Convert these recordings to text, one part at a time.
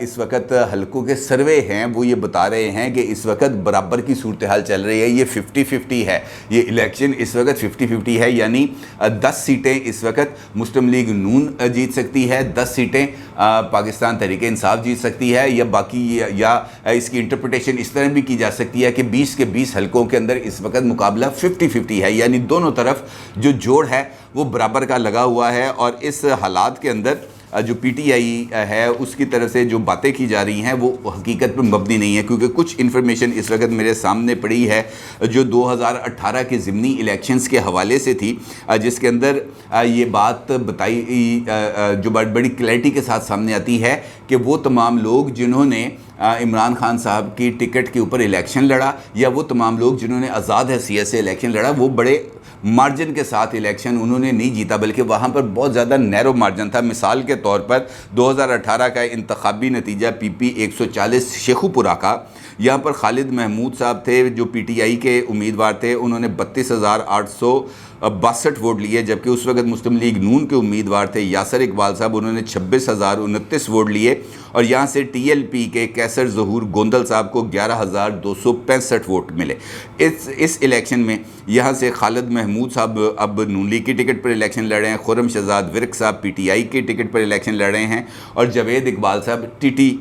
اس وقت حلقوں کے سروے ہیں وہ یہ بتا رہے ہیں کہ اس وقت برابر کی صورتحال چل رہی ہے. یہ 50-50 ہے, یہ الیکشن اس وقت 50-50 ہے, یعنی 10 سیٹیں اس وقت مسلم لیگ نون جیت سکتی ہے, 10 سیٹیں پاکستان تحریک انصاف جیت سکتی ہے, یا باقی یا اس کی انٹرپریٹیشن اس طرح بھی کی جا سکتی ہے کہ 20 کے 20 حلقوں کے اندر اس وقت مقابلہ 50-50 ہے, یعنی دونوں طرف جو جوڑ ہے وہ برابر کا لگا ہوا ہے. اور اس حالات کے اندر جو پی ٹی آئی ہے اس کی طرف سے جو باتیں کی جا رہی ہیں وہ حقیقت پر مبنی نہیں ہے, کیونکہ کچھ انفارمیشن اس وقت میرے سامنے پڑی ہے جو 2018 کے ضمنی الیکشنز کے حوالے سے تھی, جس کے اندر یہ بات بتائی جو بڑی کلیئرٹی کے ساتھ سامنے آتی ہے کہ وہ تمام لوگ جنہوں نے عمران خان صاحب کی ٹکٹ کے اوپر الیکشن لڑا, یا وہ تمام لوگ جنہوں نے آزاد حیثیت سے الیکشن لڑا, وہ بڑے مارجن کے ساتھ الیکشن انہوں نے نہیں جیتا, بلکہ وہاں پر بہت زیادہ نیرو مارجن تھا. مثال کے طور پر 2018 کا انتخابی نتیجہ پی پی 140 شیخو پورہ کا, یہاں پر خالد محمود صاحب تھے جو پی ٹی آئی کے امیدوار تھے, انہوں نے 32,862 ووٹ لیے, جبکہ اس وقت مسلم لیگ نون کے امیدوار تھے یاسر اقبال صاحب, انہوں نے 26,029 ووٹ لیے, اور یہاں سے ٹی ایل پی کے کیسر ظہور گوندل صاحب کو 11,265 ووٹ ملے. اس الیکشن میں یہاں سے خالد محمود صاحب اب نون لیگ کی ٹکٹ پر الیکشن لڑ رہے ہیں, خرم شہزاد ورک صاحب پی ٹی آئی کی ٹکٹ پر الیکشن لڑ رہے ہیں, اور جاوید اقبال صاحب ٹی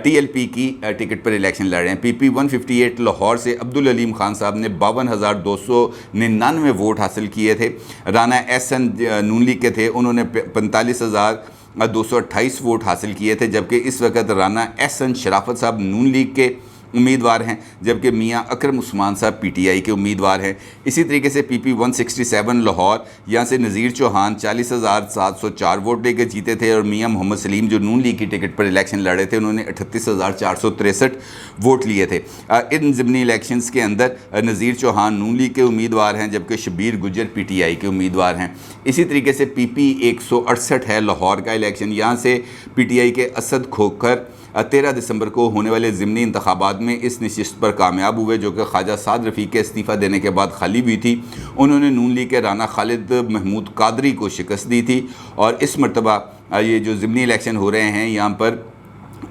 ایل پی کی ٹکٹ پر الیکشن لڑ رہے ہیں. پی پی 158 لاہور سے عبدالعلیم خان صاحب نے 52,299 ووٹ حاصل کیے تھے. رانا احسن نون لیگ کے تھے, انہوں نے 45,228 ووٹ حاصل کیے تھے, جبکہ اس وقت رانا احسن شرافت صاحب نون لیگ کے امیدوار ہیں, جبکہ میاں اکرم عثمان صاحب پی ٹی آئی کے امیدوار ہیں. اسی طریقے سے پی پی 167 لاہور, یہاں سے نذیر چوہان 40,704 ووٹ لے کے جیتے تھے, اور میاں محمد سلیم جو نون لیگ کی ٹکٹ پر الیکشن لڑے تھے انہوں نے 38,463 ووٹ لیے تھے. ان ضمنی الیکشنز کے اندر نذیر چوہان نون لیگ کے امیدوار ہیں, جبکہ شبیر گجر پی ٹی آئی کے امیدوار ہیں. اسی طریقے سے پی پی 168 ہے لاہور کا الیکشن, یہاں سے پی ٹی آئی کے اسد کھوکھر 13 دسمبر کو ہونے والے ضمنی انتخابات میں اس نشست پر کامیاب ہوئے, جو کہ خواجہ سعد رفیق کے استعفیٰ دینے کے بعد خالی ہوئی تھی. انہوں نے نون لیگ کے رانا خالد محمود قادری کو شکست دی تھی, اور اس مرتبہ یہ جو ضمنی الیکشن ہو رہے ہیں یہاں پر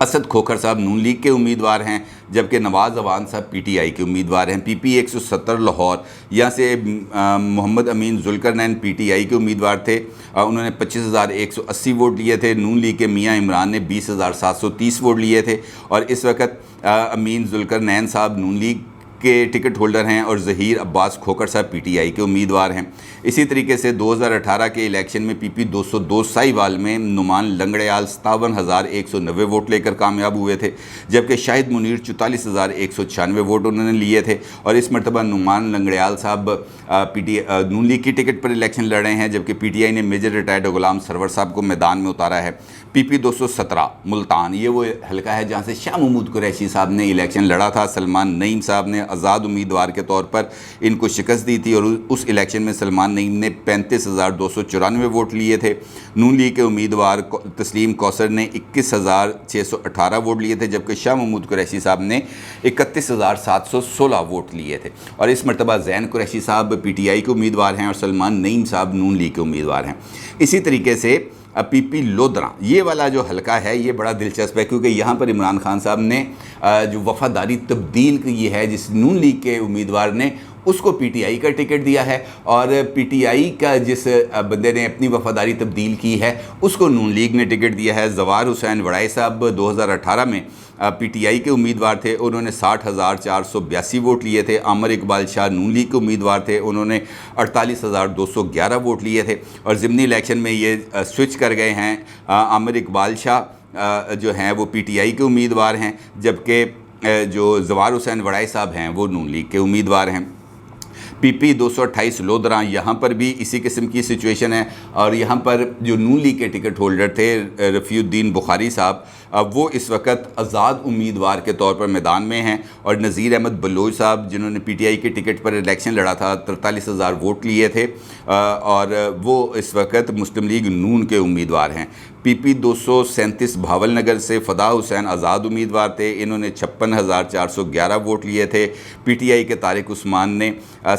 اسد کھوکھر صاحب نون لیگ کے امیدوار ہیں, جبکہ نواز اوان صاحب پی ٹی آئی کے امیدوار ہیں. پی پی 170 لاہور, یہاں سے محمد امین ذوالقرنین پی ٹی آئی کے امیدوار تھے, انہوں نے 25,180 ووٹ لیے تھے. نون لیگ کے میاں عمران نے 20,730 ووٹ لیے تھے, اور اس وقت امین ذوالقرنین صاحب نون لیگ کے ٹکٹ ہولڈر ہیں, اور ظہیر عباس کھوکھر صاحب پی ٹی آئی کے امیدوار ہیں. اسی طریقے سے 2018 کے الیکشن میں پی پی 202 سائیوال میں نعمان لنگڑیال 57,190 ووٹ لے کر کامیاب ہوئے تھے, جبکہ شاہد منیر 44,196 ووٹ انہوں نے لیے تھے, اور اس مرتبہ نعمان لنگڑیال صاحب نون لیگ کی ٹکٹ پر الیکشن لڑ رہے ہیں, جبکہ پی ٹی آئی نے میجر ریٹائرڈ غلام سرور صاحب کو میدان میں اتارا ہے. پی پی 217 ملتان, یہ وہ حلقہ ہے جہاں سے شاہ محمود قریشی صاحب نے الیکشن لڑا تھا. سلمان نعیم صاحب نے آزاد امیدوار کے طور پر ان کو شکست دی تھی, اور اس الیکشن میں سلمان نعیم نے 35,294 ووٹ لیے تھے. نون لیگ کے امیدوار تسلیم کوثر نے 21,618 ووٹ لیے تھے, جبکہ شاہ محمود قریشی صاحب نے 31,716 ووٹ لیے تھے, اور اس مرتبہ زین قریشی صاحب پی ٹی آئی کے امیدوار ہیں, اور سلمان نعیم صاحب نون لیگ کے امیدوار ہیں. اسی طریقے سے پی پی لودھراں, یہ والا جو حلقہ ہے یہ بڑا دلچسپ ہے, کیونکہ یہاں پر عمران خان صاحب نے جو وفاداری تبدیل کی ہے, جس نون لیگ کے امیدوار نے اس کو پی ٹی آئی کا ٹکٹ دیا ہے, اور پی ٹی آئی کا جس بندے نے اپنی وفاداری تبدیل کی ہے اس کو نون لیگ نے ٹکٹ دیا ہے. زوار حسین وڑائی صاحب 2018 میں پی ٹی آئی کے امیدوار تھے, انہوں نے 60,482 ووٹ لیے تھے. عامر اقبال شاہ نون لیگ کے امیدوار تھے, انہوں نے 48,211 ووٹ لیے تھے, اور ضمنی الیکشن میں یہ سوئچ کر گئے ہیں. عامر اقبال شاہ جو ہیں وہ پی ٹی آئی کے امیدوار ہیں, جبکہ جو زوار حسین وڑائی صاحب ہیں وہ نون لیگ کے امیدوار ہیں. پی پی 228 لودھراں, یہاں پر بھی اسی قسم کی سچویشن ہے, اور یہاں پر جو نون لیگ کے ٹکٹ ہولڈر تھے رفیع الدین بخاری صاحب, وہ اس وقت آزاد امیدوار کے طور پر میدان میں ہیں, اور نذیر احمد بلوچ صاحب جنہوں نے پی ٹی آئی کے ٹکٹ پر الیکشن لڑا تھا 43,000 ووٹ لیے تھے, اور وہ اس وقت مسلم لیگ نون کے امیدوار ہیں. PP 237 بھاول نگر سے فدا حسین آزاد امیدوار تھے، انہوں نے 56,411 ووٹ لیے تھے۔ PTI کے طارق عثمان نے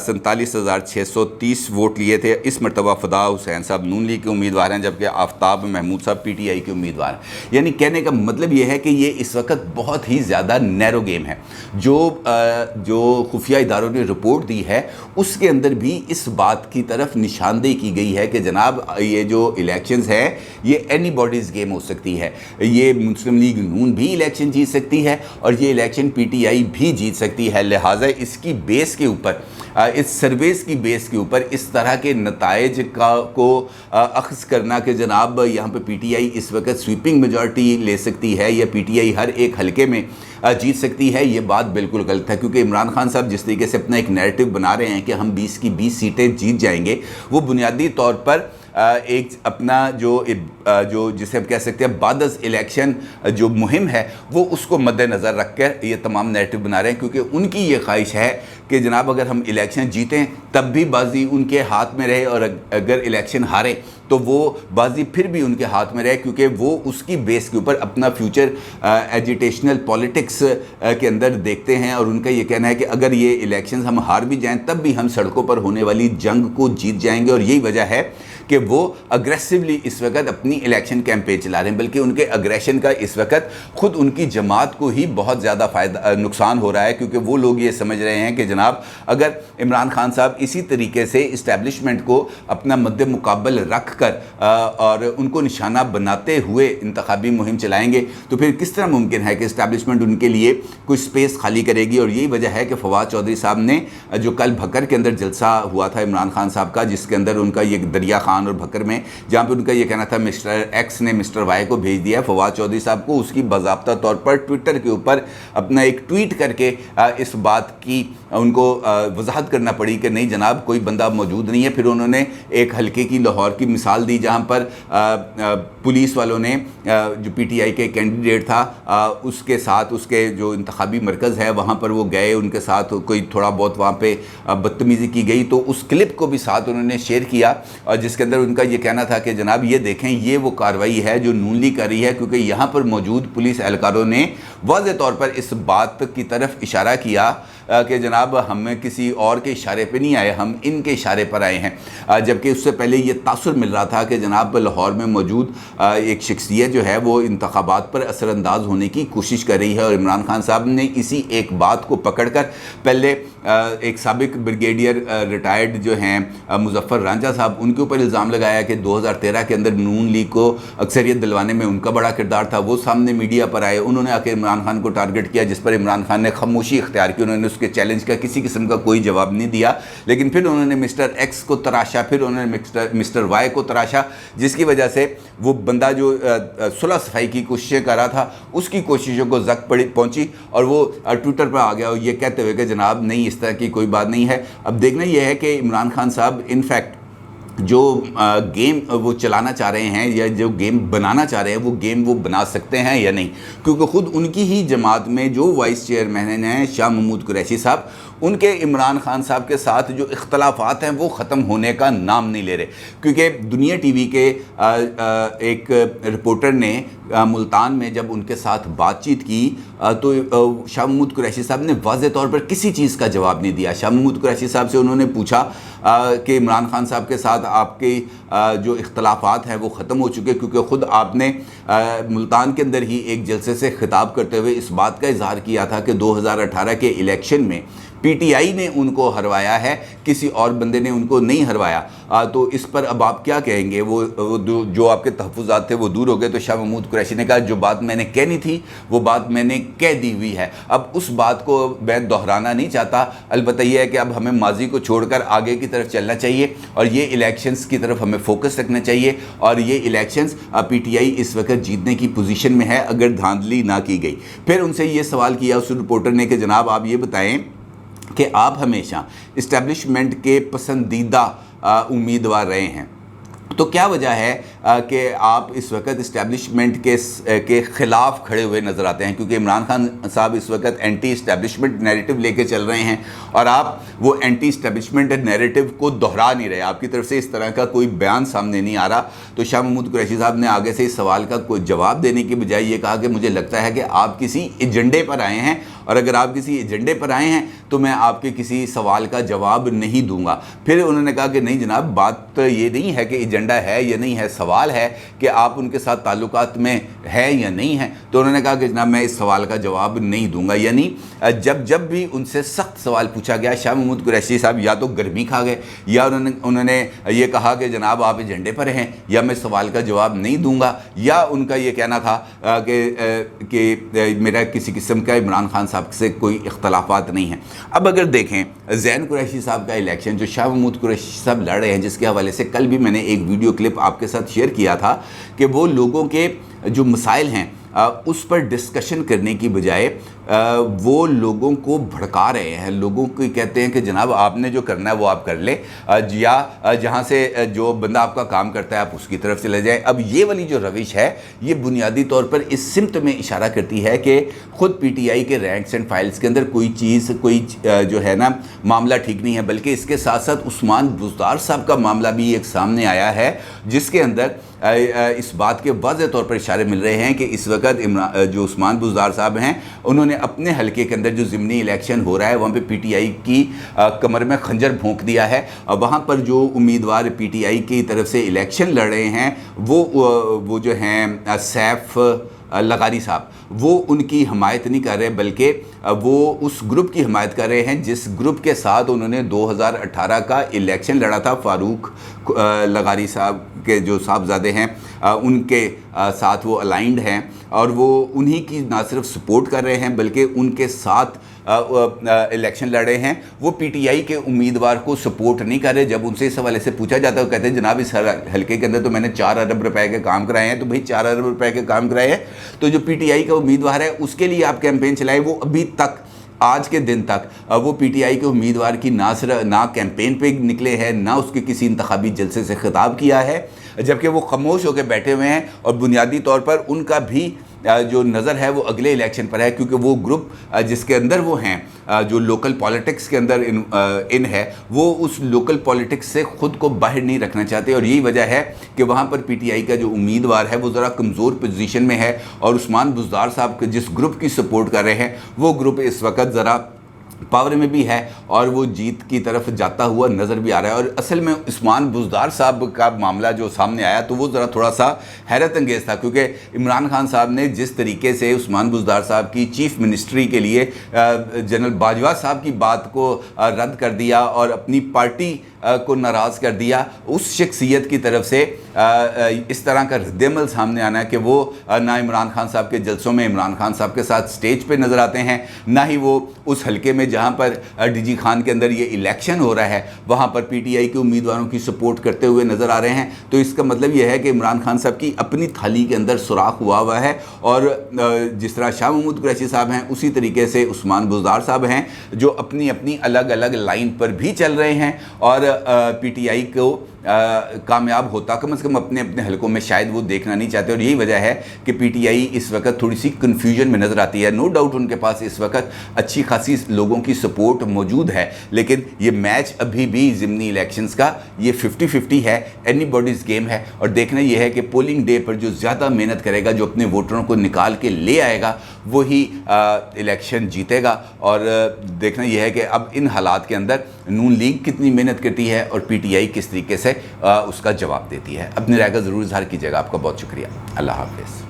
47,630 ووٹ لیے تھے۔ اس مرتبہ فدا حسین صاحب نون لیگ کے امیدوار ہیں، جبکہ آفتاب محمود صاحب PTI کے امیدوار ہیں۔ یعنی کہنے کا مطلب یہ ہے کہ یہ اس وقت بہت ہی زیادہ نیرو گیم ہے۔ جو خفیہ اداروں نے رپورٹ دی ہے اس کے اندر بھی اس بات کی طرف نشاندہی کی گئی ہے کہ جناب یہ جو الیکشنز ہے یہ اینی باڈیز گیم ہو سکتی ہے، یہ مسلم لیگ نون بھی الیکشن جیت سکتی ہے اور یہ الیکشن PTI بھی جیت سکتی ہے۔ لہٰذا اس کی بیس کے اوپر، اس سرویز کی بیس کے اوپر اس طرح کے نتائج کو اخذ کرنا کہ جناب یہاں پہ PTI اس وقت سویپنگ میجورٹی لے سکتی ہے یا PTI ہر ایک حلقے میں جیت سکتی ہے، یہ بات بالکل غلط ہے، کیونکہ عمران خان صاحب جس طریقے سے اپنا ایک نیریٹو بنا رہے ہیں کہ ہم 20 کی 20 سیٹیں جیت جائیں گے، وہ بنیادی طور پر ایک اپنا جو جسے ہم کہہ سکتے ہیں بعد از الیکشن جو مہم ہے وہ اس کو مد نظر رکھ کر یہ تمام نیریٹو بنا رہے ہیں، کیونکہ ان کی یہ خواہش ہے کہ جناب اگر ہم الیکشن جیتیں تب بھی بازی ان کے ہاتھ میں رہے، اور اگر الیکشن ہاریں تو وہ بازی پھر بھی ان کے ہاتھ میں رہے، کیونکہ وہ اس کی بیس کے اوپر اپنا فیوچر ایجیٹیشنل پالیٹکس کے اندر دیکھتے ہیں، اور ان کا یہ کہنا ہے کہ اگر یہ الیکشنز ہم ہار بھی جائیں تب بھی ہم سڑکوں پر ہونے والی جنگ کو جیت جائیں گے، اور یہی وجہ ہے کہ وہ اگریسولی اس وقت اپنی الیکشن کیمپین چلا رہے ہیں، بلکہ ان کے اگریشن کا اس وقت خود ان کی جماعت کو ہی بہت زیادہ نقصان ہو رہا ہے، کیونکہ وہ لوگ یہ سمجھ رہے ہیں کہ جناب اگر عمران خان صاحب اسی طریقے سے اسٹیبلشمنٹ کو اپنا مد مقابل رکھ کر اور ان کو نشانہ بناتے ہوئے انتخابی مہم چلائیں گے تو پھر کس طرح ممکن ہے کہ اسٹیبلشمنٹ ان کے لیے کوئی سپیس خالی کرے گی۔ اور یہی وجہ ہے کہ فواد چودھری صاحب نے جو کل بھکر کے اندر جلسہ ہوا تھا عمران خان صاحب کا، جس کے اندر ان کا یہ دریا خان اور بھکر میں جہاں پہ ان کا یہ کہنا تھا مسٹر ایکس نے مسٹر وائی کو بھیج دیا ہے، فواد چودھری صاحب کو اس کی باضابطہ طور پر ٹویٹر کے اوپر اپنا ایک ٹویٹ کر کے اس بات کی ان کو وضاحت کرنا پڑی کہ نہیں جناب کوئی بندہ موجود نہیں ہے۔ پھر انہوں نے ایک حلقے کی لاہور کی مثال دی جہاں پر پولیس والوں نے جو PTI کے کینڈیڈیٹ تھا اس کے ساتھ اس کے جو انتخابی مرکز ہے وہاں پر وہ گئے، ان کے ساتھ کوئی تھوڑا بہت وہاں پہ بدتمیزی کی گئی، تو اس کلپ کو بھی ساتھ انہوں نے شیئر کیا، اور جس کے اندر ان کا یہ کہنا تھا کہ جناب یہ دیکھیں یہ وہ کارروائی ہے جو نون لیگ کر رہی ہے، کیونکہ یہاں پر موجود پولیس اہلکاروں نے واضح طور پر اس بات کی طرف اشارہ کیا کہ جناب ہمیں کسی اور کے اشارے پہ نہیں آئے، ہم ان کے اشارے پر آئے ہیں، جبکہ اس سے پہلے یہ تاثر مل رہا تھا کہ جناب لاہور میں موجود ایک شخصیت جو ہے وہ انتخابات پر اثر انداز ہونے کی کوشش کر رہی ہے، اور عمران خان صاحب نے اسی ایک بات کو پکڑ کر پہلے ایک سابق بریگیڈیئر ریٹائرڈ جو ہیں مظفر رانجھا صاحب، ان کے اوپر الزام لگایا کہ 2013 کے اندر نون لیگ کو اکثریت دلوانے میں ان کا بڑا کردار تھا، وہ سامنے میڈیا پر آئے، انہوں نے آ کے عمران خان کو ٹارگٹ کیا، جس پر عمران خان نے خاموشی اختیار کی، انہوں نے اس کے چیلنج کا کسی قسم کا کوئی جواب نہیں دیا، لیکن پھر انہوں نے مسٹر ایکس کو تراشا، پھر انہوں نے مسٹر وائی کو تراشا، جس کی وجہ سے وہ بندہ جو صلح صفائی کی کوششیں کر رہا تھا اس کی کوششوں کو زک پہنچی، اور وہ ٹویٹر پر آ گیا یہ کہتے ہوئے کہ جناب نہیں اس طرح کی کوئی بات نہیں ہے۔ اب دیکھنا یہ ہے کہ عمران خان صاحب انفیکٹ جو گیم وہ چلانا چاہ رہے ہیں یا جو گیم بنانا چاہ رہے ہیں وہ گیم وہ بنا سکتے ہیں یا نہیں، کیونکہ خود ان کی ہی جماعت میں جو وائس چیئرمین ہیں شاہ محمود قریشی صاحب، ان کے عمران خان صاحب کے ساتھ جو اختلافات ہیں وہ ختم ہونے کا نام نہیں لے رہے، کیونکہ دنیا ٹی وی کے ایک رپورٹر نے ملتان میں جب ان کے ساتھ بات چیت کی تو شاہ محمود قریشی صاحب نے واضح طور پر کسی چیز کا جواب نہیں دیا۔ شاہ محمود قریشی صاحب سے انہوں نے پوچھا کہ عمران خان صاحب کے ساتھ آپ کے جو اختلافات ہیں وہ ختم ہو چکے، کیونکہ خود آپ نے ملتان کے اندر ہی ایک جلسے سے خطاب کرتے ہوئے اس بات کا اظہار کیا تھا کہ 2018 کے الیکشن میں PTI نے ان کو ہروایا ہے، کسی اور بندے نے ان کو نہیں ہروایا، تو اس پر اب آپ کیا کہیں گے؟ وہ جو آپ کے تحفظات تھے وہ دور ہو گئے۔ تو شاہ محمود قریشی نے کہا جو بات میں نے کہنی تھی وہ بات میں نے کہہ دی ہوئی ہے، اب اس بات کو میں دہرانا نہیں چاہتا، البتہ یہ ہے کہ اب ہمیں ماضی کو چھوڑ کر آگے کی طرف چلنا چاہیے اور یہ الیکشنز کی طرف ہمیں فوکس رکھنا چاہیے، اور یہ الیکشنز PTI اس وقت جیتنے کی پوزیشن میں ہے اگر دھاندلی نہ کی گئی۔ پھر ان سے یہ سوال کیا اس رپورٹر نے کہ جناب آپ یہ بتائیں کہ آپ ہمیشہ اسٹیبلشمنٹ کے پسندیدہ امیدوار رہے ہیں، تو کیا وجہ ہے کہ آپ اس وقت اسٹیبلشمنٹ کے خلاف کھڑے ہوئے نظر آتے ہیں؟ کیونکہ عمران خان صاحب اس وقت اینٹی اسٹیبلشمنٹ نیریٹو لے کے چل رہے ہیں اور آپ وہ اینٹی اسٹیبلشمنٹ نیریٹو کو دہرا نہیں رہے، آپ کی طرف سے اس طرح کا کوئی بیان سامنے نہیں آ رہا۔ تو شاہ محمود قریشی صاحب نے آگے سے اس سوال کا کوئی جواب دینے کی بجائے یہ کہا کہ مجھے لگتا ہے کہ آپ کسی ایجنڈے پر آئے ہیں، اور اگر آپ کسی ایجنڈے پر آئے ہیں تو میں آپ کے کسی سوال کا جواب نہیں دوں گا۔ پھر انہوں نے کہا کہ نہیں جناب، بات یہ نہیں ہے کہ ایجنڈا ہے یا نہیں ہے، سوال ہے کہ آپ ان کے ساتھ تعلقات میں ہے یا نہیں ہے۔ تو انہوں نے کہا کہ جناب میں اس سوال کا جواب نہیں دوں گا۔ یعنی جب بھی ان سے سخت سوال پوچھا گیا، شاہ محمود قریشی صاحب یا تو گرمی کھا گئے، یا انہوں نے یہ کہا کہ جناب آپ ایجنڈے پر ہیں یا میں سوال کا جواب نہیں دوں گا، یا ان کا یہ کہنا تھا کہ میرا کسی قسم کا عمران خان صاحب سے کوئی اختلافات نہیں ہیں۔ اب اگر دیکھیں زین قریشی صاحب کا الیکشن جو شاہ محمود قریشی صاحب لڑ رہے ہیں، جس کے حوالے سے کل بھی میں نے ایک ویڈیو کلپ آپ کے ساتھ شیئر کیا تھا کہ وہ لوگوں کے جو مسائل ہیں اس پر ڈسکشن کرنے کی بجائے وہ لوگوں کو بھڑکا رہے ہیں، لوگوں کو کہتے ہیں کہ جناب آپ نے جو کرنا ہے وہ آپ کر لیں، یا جہاں سے جو بندہ آپ کا کام کرتا ہے آپ اس کی طرف چلے جائیں۔ اب یہ والی جو روش ہے یہ بنیادی طور پر اس سمت میں اشارہ کرتی ہے کہ خود پی ٹی آئی کے رینکس اینڈ فائلز کے اندر کوئی جو ہے نا معاملہ ٹھیک نہیں ہے، بلکہ اس کے ساتھ ساتھ عثمان بزدار صاحب کا معاملہ بھی ایک سامنے آیا ہے، جس کے اندر اس بات کے واضح طور پر اشارے مل رہے ہیں کہ اس وقت جو عثمان بزدار صاحب ہیں انہوں نے اپنے حلقے کے اندر جو ضمنی الیکشن ہو رہا ہے وہاں پہ پی ٹی آئی کی کمر میں خنجر بھونک دیا ہے، اور وہاں پر جو امیدوار پی ٹی آئی کی طرف سے الیکشن لڑ رہے ہیں وہ جو ہیں سیف لغاری صاحب، وہ ان کی حمایت نہیں کر رہے، بلکہ وہ اس گروپ کی حمایت کر رہے ہیں جس گروپ کے ساتھ انہوں نے 2018 کا الیکشن لڑا تھا۔ فاروق لغاری صاحب کے جو صاحبزادے ہیں ان کے ساتھ وہ الائنڈ ہیں، اور وہ انہی کی نہ صرف سپورٹ کر رہے ہیں بلکہ ان کے ساتھ الیکشن لڑ رہے ہیں۔ وہ پی ٹی آئی کے امیدوار کو سپورٹ نہیں کر رہے۔ جب ان سے اس حوالے سے پوچھا جاتا ہے وہ کہتے ہیں جناب اس حلقے کے اندر تو میں نے 4 ارب روپے کے کام کرائے ہیں۔ تو بھئی 4 ارب روپے کے کام کرائے ہیں تو جو پی ٹی آئی کا امیدوار ہے اس کے لیے آپ کیمپین چلائے، وہ ابھی تک آج کے دن تک وہ پی ٹی آئی کے امیدوار کی نہ کیمپین پہ نکلے ہیں، نہ اس کے کسی انتخابی جلسے سے خطاب کیا ہے، جبکہ وہ خاموش ہو کے بیٹھے ہوئے ہیں، اور بنیادی طور پر ان کا بھی جو نظر ہے وہ اگلے الیکشن پر ہے، کیونکہ وہ گروپ جس کے اندر وہ ہیں جو لوکل پالیٹکس کے اندر ان ہے، وہ اس لوکل پالیٹکس سے خود کو باہر نہیں رکھنا چاہتے، اور یہی وجہ ہے کہ وہاں پر پی ٹی آئی کا جو امیدوار ہے وہ ذرا کمزور پوزیشن میں ہے، اور عثمان بزدار صاحب جس گروپ کی سپورٹ کر رہے ہیں وہ گروپ اس وقت ذرا پاور میں بھی ہے اور وہ جیت کی طرف جاتا ہوا نظر بھی آ رہا ہے۔ اور اصل میں عثمان بزدار صاحب کا معاملہ جو سامنے آیا تو وہ ذرا تھوڑا سا حیرت انگیز تھا، کیونکہ عمران خان صاحب نے جس طریقے سے عثمان بزدار صاحب کی چیف منسٹری کے لیے جنرل باجوہ صاحب کی بات کو رد کر دیا اور اپنی پارٹی کو ناراض کر دیا، اس شخصیت کی طرف سے اس طرح کا رد عمل سامنے آنا ہے کہ وہ نہ عمران خان صاحب کے جلسوں میں عمران خان صاحب کے ساتھ سٹیج پہ نظر آتے ہیں، نہ ہی وہ اس حلقے میں جہاں پر ڈی جی خان کے اندر یہ الیکشن ہو رہا ہے وہاں پر پی ٹی آئی کے امیدواروں کی سپورٹ کرتے ہوئے نظر آ رہے ہیں۔ تو اس کا مطلب یہ ہے کہ عمران خان صاحب کی اپنی تھالی کے اندر سوراخ ہوا ہے، اور جس طرح شاہ محمود قریشی صاحب ہیں اسی طریقے سے عثمان بزدار صاحب ہیں جو اپنی الگ الگ لائن پر بھی چل رہے ہیں، اور پی ٹی آئی کو کامیاب ہوتا کم از کم اپنے حلقوں میں شاید وہ دیکھنا نہیں چاہتے، اور یہی وجہ ہے کہ پی ٹی آئی اس وقت تھوڑی سی کنفیوژن میں نظر آتی ہے۔ نو ڈاؤٹ ان کے پاس اس وقت اچھی خاصی لوگوں کی سپورٹ موجود ہے، لیکن یہ میچ ابھی بھی ضمنی الیکشنز کا یہ 50-50 ہے، اینی باڈیز گیم ہے، اور دیکھنا یہ ہے کہ پولنگ ڈے پر جو زیادہ محنت کرے گا، جو اپنے ووٹروں کو نکال کے لے آئے گا، وہی الیکشن جیتے گا۔ اور دیکھنا یہ ہے کہ اب ان حالات کے اندر نون لیگ کتنی محنت کرتی ہے اور پی ٹی آئی کس طریقے سے اس کا جواب دیتی ہے۔ اپنی رائے کا ضرور اظہار کیجیے گا۔ آپ کا بہت شکریہ۔ اللہ حافظ۔